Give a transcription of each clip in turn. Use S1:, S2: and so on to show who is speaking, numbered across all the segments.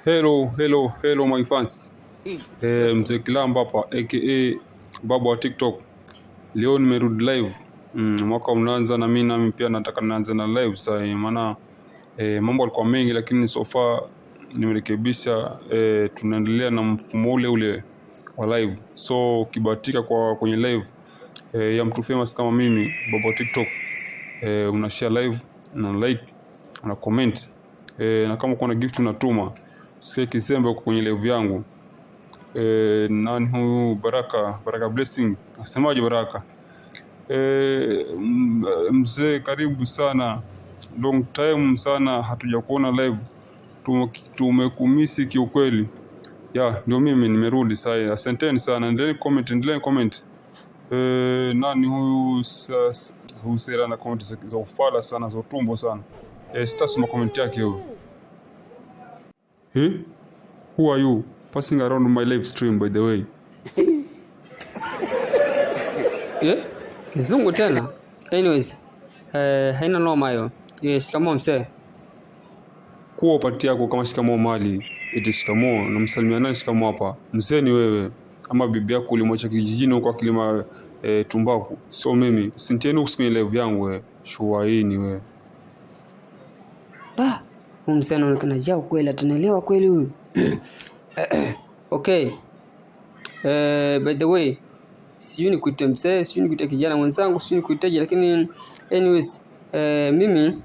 S1: Hello my fans. Mzee Kilamba hapa aka Baba wa TikTok. Leo nimerudi live. Mwaka unaanza na mimi pia nataka nianze na live sasa, maana mambo yalikuwa mengi lakini so far nimerekebisha. Tunaendelea na mfumo ule wa live. So kibahatika kwenye live ya mtu famous kama mimi Baba wa TikTok, una share live na like na comment, na kama kuna gift unatuma. Sikia kisembe huko kwenye live yangu. Nani huyu? Baraka Blessing. Nasemaje Baraka? Mzee karibu sana. Long time sana hatujakuona live. Tumekumisi kiukweli. Ndio mimi nimerudi sasa. Asanteni sana. Endelea comment. Nani huyu? Sera na comment za ufala sana, za utumbo sana. Sitasoma comment yake huyo. Who are you passing around my live stream by the way?
S2: Kizungu tena. Anyways, haina noma hiyo. Shikamoo mzee.
S1: Kuwa pati yako kama shikamoo mali. Eti shikamoo, namsalimia nani shikamoo hapa? Mzee ni wewe ama bibi yako ulimwacha kijijini huko akilima tumbaku? So mimi sintieni usikie live yangu wewe. Shua hii ni wewe.
S2: Mzee anaonekana jao kweli, atanielewa kweli huyu. Okay. By the way, sijui nikuite mzee, sijui nikuite kijana mwenzangu, sijui nikuiteje, lakini anyways, mimi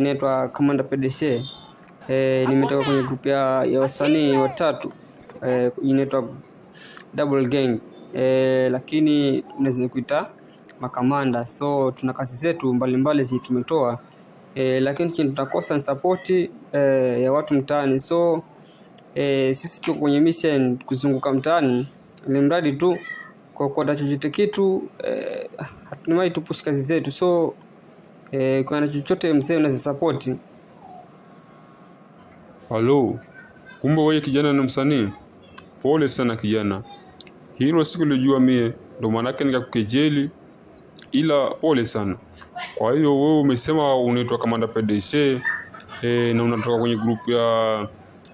S2: naitwa Commander PDC. Nimetoka kwenye group ya wasanii watatu, inaitwa Double Gang. Lakini tunaweza kuita makamanda. So tuna kazi zetu mbalimbali tumetoa, lakini tutakosa support ya watu mtaani. So sisi tuko kwenye mission kuzunguka mtaani, ili mradi tu kwa chochote kitu, hatunimai tupush kazi zetu. So kwa chochote mzee unaweza support.
S1: Hello. Kumbe wewe kijana na msanii? Pole sana kijana. Hilo siku nilijua mie, ndio maana yake nikakukejeli, ila pole sana. Kwa hiyo wewe umesema unaitwa Commander PDC na unatoka kwenye group ya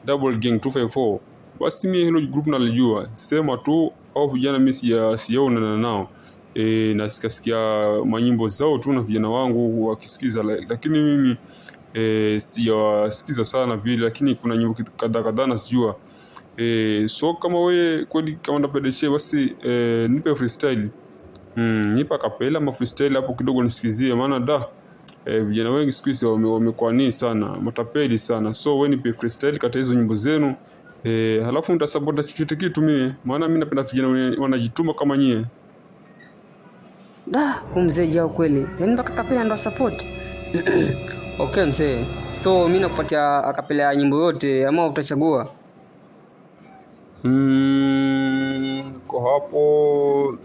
S1: Double Gang 254. Basi mimi hilo group nalijua. Sema tu au vijana mimi sijaona nao. Na sikasikia manyimbo zao tu na vijana wangu wakisikiza, lakini mimi sijasikiza sana vile, lakini kuna nyimbo kadhaa nasijua. So kama wewe kweli Commander PDC, basi nipe freestyle. Nipa kapela ama freestyle hapo kidogo nisikizie, maana vijana wengi siku hizi wamekuwa nini sana, matapeli sana. So wewe nipe freestyle kati hizo nyimbo zenu, halafu nitasupport chochote kitu mimi, maana mimi napenda vijana wanajituma kama nyie.
S2: Mzee jao kweli, yaani mpaka kapela ndo support. Okay mzee, so mimi nakupatia akapela nyimbo yote ama utachagua?
S1: Kwa hapo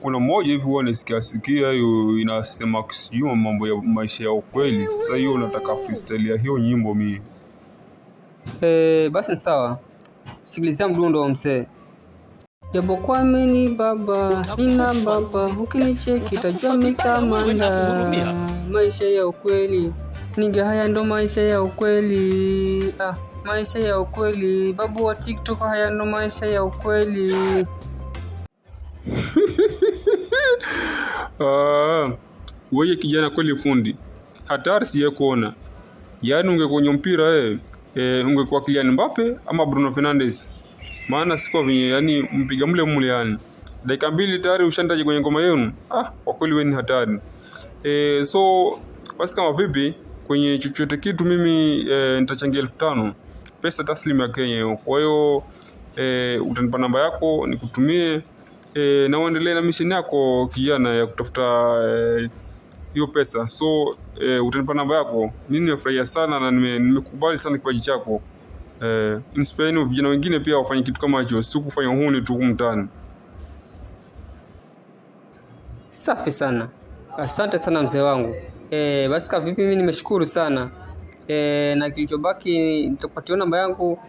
S1: kuna moja hivi huwa nasikia hiyo inasema kusijua mambo ya maisha ya ukweli. Sasa hiyo nataka freestyle ya hiyo nyimbo mimi.
S2: Basi sawa. Sikilizia mdundo wa mzee. Japokuwa mimi baba, nina baba, ukinicheki tajua mimi kamanda. Maisha ya ukweli. Niga haya ndo maisha ya ukweli. Maisha ya ukweli. Babu wa TikTok, haya ndo maisha ya ukweli.
S1: Wewe kijana kweli fundi. Hatari siye kuona. Yaani ungekuwa kwenye mpira ungekuwa Kylian Mbappe ama Bruno Fernandes. Maana sikuwa venye yani mpiga mule yani. Dakika 2 tayari ushandaje kwenye ngoma yenu. Kwa kweli wewe ni hatari. So basi kama vipi kwenye chochote kitu mimi nitachangia 1500 pesa taslimu ya Kenya. Kwa hiyo utanipa namba yako nikutumie, na uendelee na mission yako kijana ya kutafuta hiyo pesa. So utanipa namba yako. Mimi nimefurahia sana na nimekubali sana kipaji chako. Inspire vijana wengine pia wafanye kitu kama hicho, si kufanya huni tu mtaani.
S2: Safi sana. Asante sana mzee wangu. Basi kama vipi mimi nimeshukuru sana. Na kilichobaki nitakupatia namba yangu,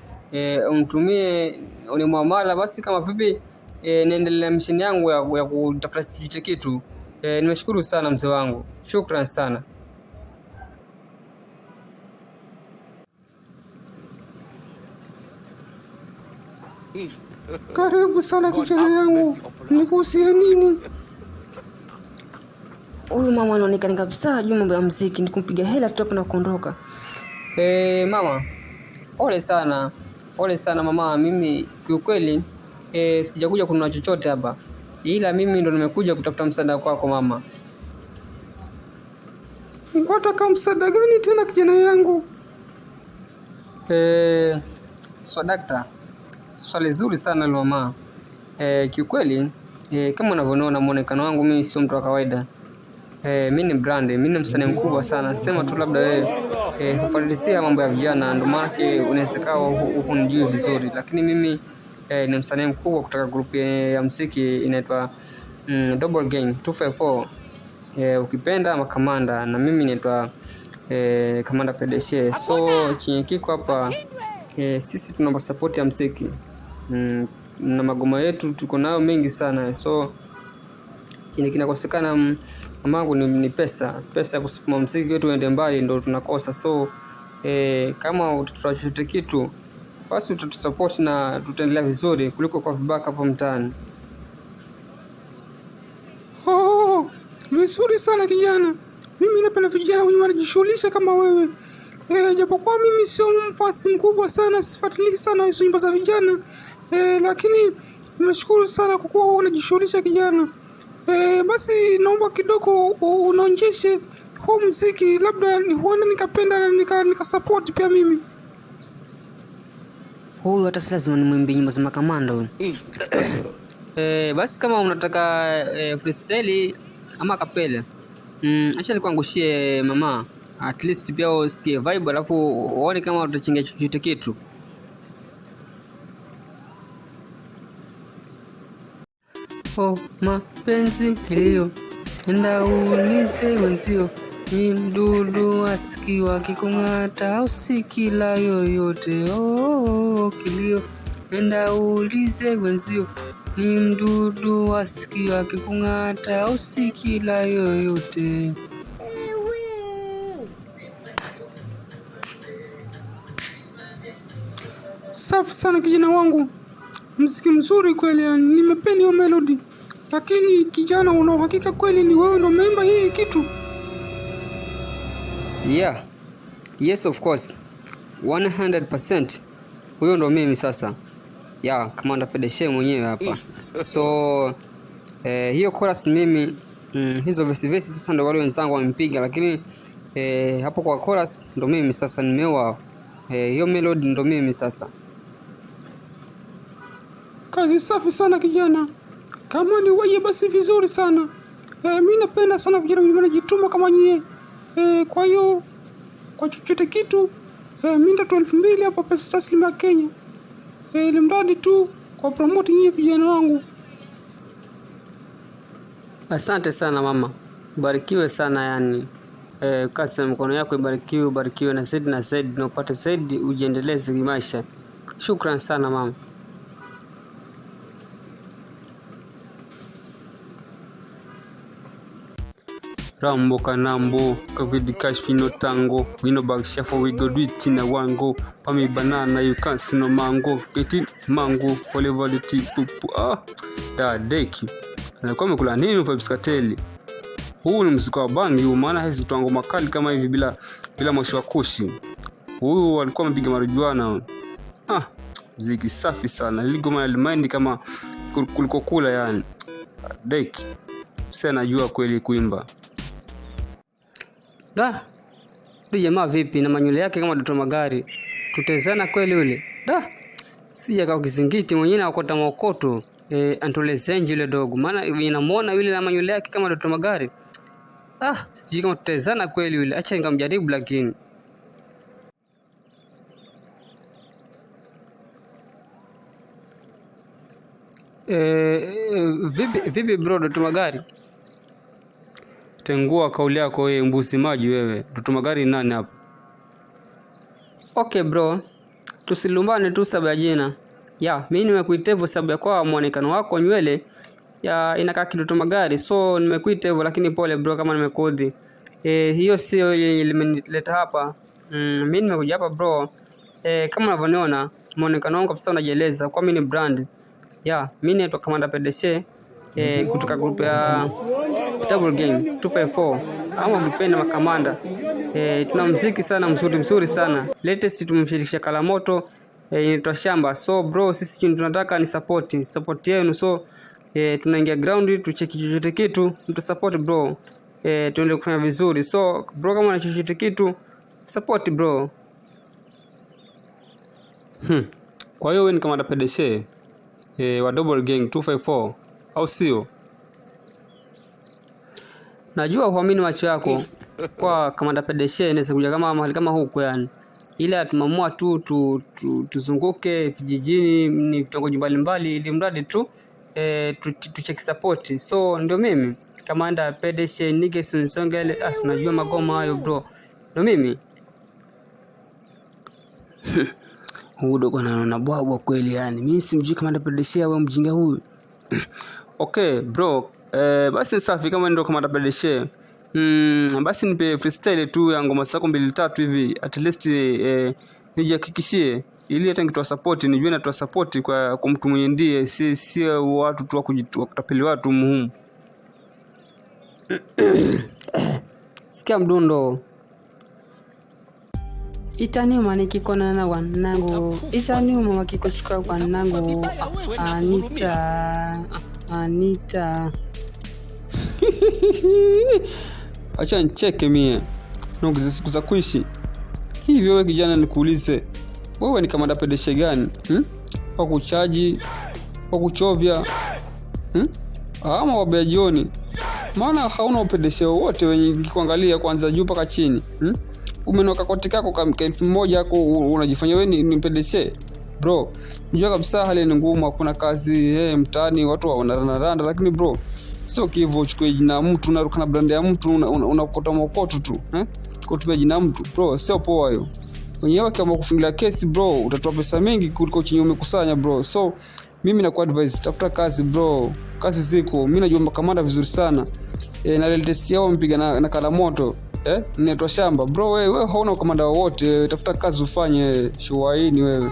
S2: unitumie muamala. Basi kama vipi naendelea mission yangu ya kutafuta kitu. Nimeshukuru sana mzee wangu. Shukrani sana.
S1: Karibu sana kijana yangu, nikuhusie nini?
S2: Huyu mama anaonekana kabisa hajui mambo ya muziki, nikumpiga hela tu na kuondoka. Mama, pole sana mama. Mimi kiukweli sijakuja kununua chochote hapa, ila mimi ndo nimekuja kutafuta msaada kwako mama.
S1: Unataka msaada gani tena kijana yangu?
S2: Dakta, swali zuri sana ile mama. Kiukweli kama unavyoona muonekano wangu mimi sio mtu wa kawaida. Mimi ni brand, mimi ni msanii mkubwa sana. Sema tu labda wewe hufuatilia mambo ya vijana, ndio maana unaweza kawa hunijui vizuri, lakini mimi ni msanii mkubwa kutoka group ya muziki inaitwa Double Gang 254. Ukipenda Makamanda, na mimi naitwa Kamanda PDC. So chenye kiko hapa, sisi tunaomba support ya muziki na magoma yetu tuko nayo mengi sana. So chenye kinakosekana mamangu ni pesa ya kusukuma muziki wetu uende mbali, ndio tunakosa. So kama utatoa chochote kitu, basi utatusupport na tutaendelea vizuri kuliko kwa vibaka hapo mtaani.
S1: Vizuri sana kijana. Mimi napenda vijana wenye wanajishughulisha kama wewe. Japokuwa mimi sio mfasi mkubwa sana, sifuatilii sana hizo nyimbo za vijana. Lakini nimeshukuru sana kwa kuwa unajishughulisha kijana. Basi naomba kidogo unaonyeshe huu muziki, labda huenda nikapenda na nika support pia mimi.
S2: Huyu hata si lazima nimwimbie nyimbo za Makamanda huyu. Basi kama unataka freestyle ama kapela, acha nikuangushie mama, at least pia usikie vibe, alafu uone kama utachingia chochote kitu. Mapenzi kilio, enda ulize wenzio, ni mdudu asikiwa kikung'ata usikila yoyote. Kilio, enda ulize wenzio, ni mdudu asikiwa kikung'ata usikila yoyote.
S1: Safi sana kijana wangu, muziki mzuri kweli, nimependa hiyo melody. Lakini kijana, una uhakika kweli ni wewe ndo umeimba hii kitu?
S2: Yeah. Yes, of course. 100%. Huyo ndo mimi sasa. Kamanda PDC mwenyewe hapa. So hiyo chorus mimi, hizo verse sasa ndo wale wenzangu wamempiga, lakini hapo kwa chorus ndo mimi sasa nimeoa. Hiyo melody ndo mimi sasa.
S1: Kazi safi sana kijana. Kama ni wewe basi vizuri sana. Mimi napenda sana vijana wanajituma kama nyie. Kwa hiyo kwa chochote kitu mimi nitatoa 2,000 hapa pesa taslimu ya Kenya. Ile mradi tu kwa promote nyie vijana wangu.
S2: Asante sana mama. Barikiwe sana yani. Kazi ya mkono yako ibarikiwe na zaidi na upate zaidi, ujiendeleze kimaisha. Shukran sana mama. Rambo kanambo covid cash pino tango wino bag shafo we go do it na wango pami banana you can't see no mango get it mango whatever the pupu da deki na kwa mkula nini kwa biskateli. Huu ni muziki wa bangi, maana hizi tuango makali kama hivi bila moshi wa kushi. Huyu alikuwa amepiga marijuana. Muziki safi sana. Ligoma alimaindi kama kuliko kula yani. Deki. Sasa najua kweli kuimba. Jamaa vipi na manywele yake kama Doto Magari. Tutezana kweli yule. Sija kwa kizingiti mwenyewe akota maokoto. Antolezenji yule dogo. Maana inamuona yule na manywele yake kama Doto Magari. Sijui kama tutezana kweli yule. Acha ningamjaribu lakini. Vipi bro Doto Magari? Tengua kauli yako wewe mbuzi maji wewe. Doto Magari nani hapa? Okay bro. Tusilumbane tu sababu ya jina. Mimi nimekuita hivyo sababu ya kwa muonekano wako nywele inakaa Doto Magari. So nimekuita hivyo, lakini pole bro kama nimekuudhi. Hiyo sio imenileta hapa. Mimi nimekuja hapa bro. Kama unavyoniona muonekano wangu kabisa unajieleza kwa mimi ni brand. Mimi naitwa Kamanda PDC kutoka group ya Double Gang 254 ama ukipenda makamanda. Tuna muziki sana mzuri sana. Latest tumemshirikisha Kalamoto inaitwa Shamba. So bro, sisi tunataka ni support yenu. So tunaingia ground tucheki chochote kitu, mtu support bro. Tuendelee kufanya vizuri. So bro, kama una chochote kitu support bro. Kwa hiyo wewe ni Kamanda PDC wa Double Gang 254 au sio? Najua huamini macho yako kwa Kamanda PDC inaweza kuja kama mahali kama huko yani. Ila tumamua tu tuzunguke vijijini, ni vitongoji mbalimbali, ili mradi tu tucheck support. So ndio mimi Kamanda PDC Niggas Nsongele. Unajua magoma hayo bro. Ndio mimi. Hudo bwana bwabwa kweli yani. Mimi simjui Kamanda PDC au mjinga huyu. Okay bro, basi safi kama ndio Kamanda PDC. Basi nipe freestyle tu ya ngoma zako 2-3 hivi at least nijihakikishie, ili hata nikitoa support nijue natoa support kwa mtu mwenye ndiye, si watu tu wa kutapeli watu muhimu. Sikia mdundo.
S3: Itaniuma nikikona na wanangu, itaniuma wakikochuka wanangu. Anita
S2: Acha nicheke mie. Nongeze siku za kuishi. Hivi wewe kijana nikuulize, wewe ni Kamanda PDC gani? Wa kuchaji, wa kuchovya, ama wabea jioni? Maana hauna PDC wote wenye kuangalia kwanza juu mpaka chini. Umenoka koti kako kama 1000 yako unajifanya wewe ni PDC. Bro, unajua kabisa hali ni ngumu, hakuna kazi mtaani, watu wanaranda, lakini bro, sio kivu uchukue jina mtu unaruka na brand ya mtu unakota mokoto tu, kutumia jina mtu bro, sio poa hiyo. Wenyewe kama kufungilia kesi bro, utatoa pesa mingi kuliko chenye umekusanya bro. So mimi nakuwa advise tafuta kazi bro, kazi ziko. Mimi najua makamanda vizuri sana. Na latest yao mpiga na Kalamoto inaitwa Shamba bro. Wewe hauna kamanda wote, tafuta kazi ufanye. Shuaini wewe.